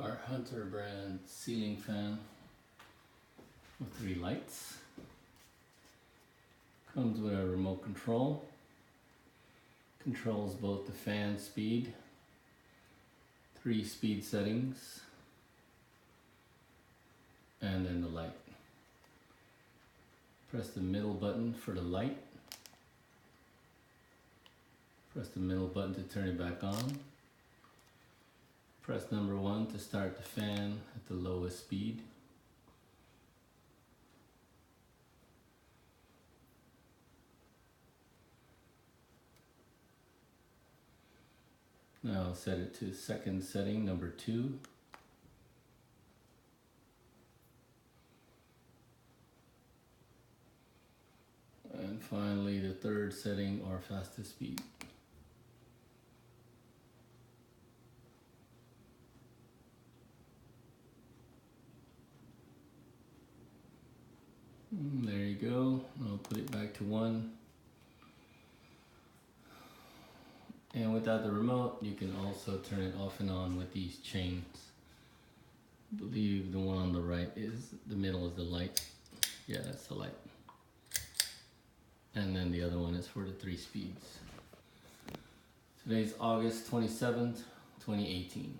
our Hunter brand ceiling fan with 3 lights. Comes with a remote control. Controls both the fan speed, 3 speed settings, and then the light. Press the middle button for the light. Press the middle button to turn it back on. Press number 1 to start the fan at the lowest speed. Now set it to second setting, number 2. And finally the third setting, or fastest speed. There you go. I'll put it back to 1. And without the remote, you can also turn it off and on with these chains. I believe the one on the right is, the middle is the light. Yeah, that's the light. And then the other one is for the 3 speeds. Today's August 27th, 2018.